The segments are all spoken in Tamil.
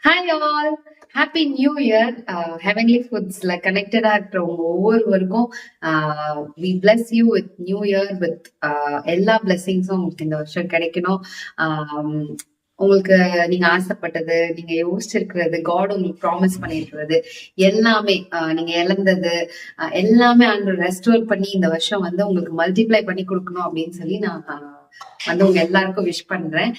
Hi all, happy new year. Heavenly ஃபுட்ஸ்ல கனெக்டடா இருக்கிறவங்க ஒவ்வொருவருக்கும் we bless you with new year with எல்லா பிளெஸிங்ஸும் உங்களுக்கு இந்த வருஷம் கிடைக்கணும். உங்களுக்கு நீங்க ஆசைப்பட்டது, நீங்க யோசிச்சிருக்கிறது, காட் உங்களுக்கு ப்ராமிஸ் பண்ணிருக்கிறது எல்லாமே, நீங்க இழந்தது எல்லாமே ஆண்டவர் ரெஸ்டோர் பண்ணி இந்த வருஷம் வந்து உங்களுக்கு மல்டிப்ளை பண்ணி கொடுக்கணும் அப்படின்னு சொல்லி நான் வந்து உங்க எல்லாருக்கும் விஷ் பண்றேன்.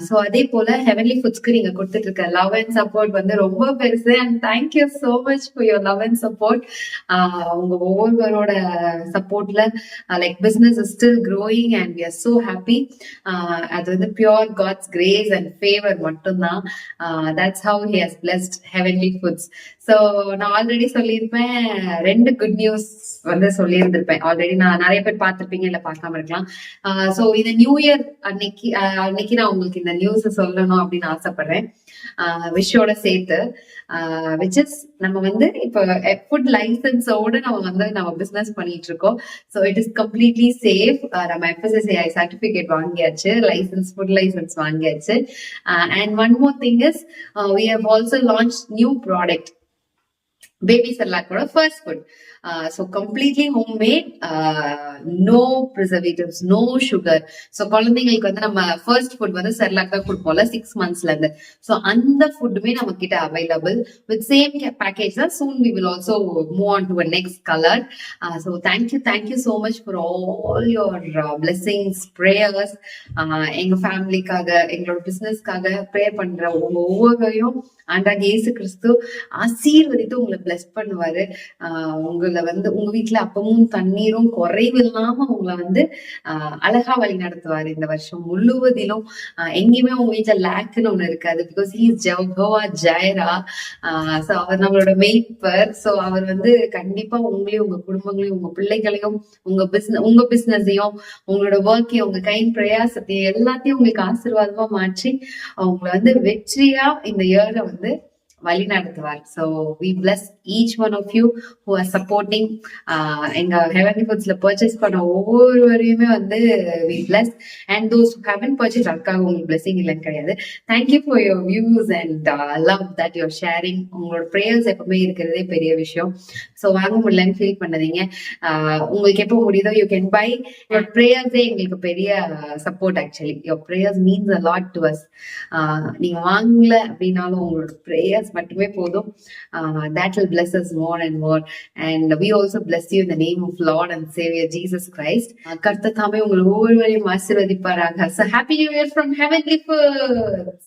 சோ அதே போல ஹெவன்லி ஃபுட்ஸ்க்கு நீங்க கொடுத்துட்டு இருக்க லவ் அண்ட் சப்போர்ட் வந்து ரொம்ப பெருசு. And thank you so much for your love and support. உங்க ஒவ்வொருவரோட சப்போர்ட்ல like business is still growing and we are so happy. அது வந்து pure God's grace and favour மட்டும்தான். That's how he has blessed heavenly foods. So நான் ஆல்ரெடி சொல்லியிருப்பேன், 2 குட் நியூஸ் வந்து சொல்லியிருந்திருப்பேன். ஆல்ரெடி நான் நிறைய பேர் பார்த்திருப்பீங்க, இல்ல பார்க்காம இருக்கலாம். ஸோ இந்த நியூ இயர் அன்னைக்கு நான் உங்களுக்கு இந்த நியூஸ் சொல்லணும் அப்படின்னு ஆசைப்படுறேன், விஷயோட சேர்த்து. விச் இஸ் நம்ம வந்து இப்போ ஃபுட் லைசன்ஸோட நம்ம பிசினஸ் பண்ணிட்டு இருக்கோம். So it is completely safe. நம்ம FSSAI சர்டிபிகேட் வாங்கியாச்சு, ஃபுட் லைசன்ஸ் வாங்கியாச்சு. And one more thing is we have also launched new product, baby செர்லாக்கோட first food. So completely home made, no preservatives, no sugar. So குழந்தைங்களுக்கு வந்து நம்ம ஃபர்ஸ்ட் ஃபுட் வந்து செர்லாக் தான் கொடுப்போம்ல 6 monthsல இருந்து. ஸோ அந்த ஃபுட்டுமே நம்ம கிட்ட அவைலபிள் வித் சேம் பேக்கேஜ் தான். Soon we will also move on to next colour. So thank you so much for all your blessings, prayers. எங்க ஃபேமிலிக்காக, எங்களோட பிசினஸ்க்காக ப்ரேயர் பண்ற உங்க ஒவ்வொருவரையும் ஆண்டவராகிய இயேசு கிறிஸ்து ஆசீர்வதித்து உங்களை பிளஸ் பண்ணுவாரு. உங்களை வந்து உங்க வீட்டுல அப்பமும் தண்ணீரும் குறைவு இல்லாம உங்களை வந்து அழகா வழி நடத்துவாரு இந்த வருஷம் முழுவதிலும். எங்கேயுமே உங்க வீட்டுல லேக்குன்னு ஒண்ணு இருக்காது. Because he is Jehovah Jireh. So அவர் நம்மளோட மேய்ப்பர். சோ அவர் வந்து கண்டிப்பா உங்களையும், உங்க குடும்பங்களையும், உங்க பிள்ளைகளையும், உங்க பிசினஸையும், உங்களோட ஒர்க்கையும், உங்க கையின் பிரயாசத்தையும் எல்லாத்தையும் உங்களுக்கு ஆசீர்வாதமா மாற்றி உங்களை வந்து வெற்றியா இந்த இயரை வந்து வழி நடத்துவார். So we bless each one of you who are supporting. எங்க ஹெவன்லி ஃபுட்ஸ்ல பர்ச்சேஸ் பண்ண ஒவ்வொருவரையுமே வந்து we bless. And those haven't purchase, அதுக்காக உங்களுக்கு பிளஸிங் இல்லைன்னு கிடையாது. Thank you for your views and love that your sharing. உங்களோட ப்ரேயர்ஸ் எப்பவுமே இருக்கிறதே பெரிய விஷயம். ஸோ வாங்க முடியலன்னு ஃபீல் பண்ணாதீங்க. உங்களுக்கு எப்போ முடியுதோ யூ கேன் பை. யுவர் ப்ரேயர்ஸே எங்களுக்கு பெரிய support. Actually your prayers means a lot to us. நீங்க வாங்கல அப்படின்னாலும் உங்களோட ப்ரேயர்ஸ் மட்டுமே போதும். That will bless us more and more. And we also bless you in the name of Lord and Savior Jesus Christ. கர்த்தர் தாமே உங்கள் ஒவ்வொருவரையும் ஆசீர்வதிப்பாராக. So happy new year from Heavenly Foods.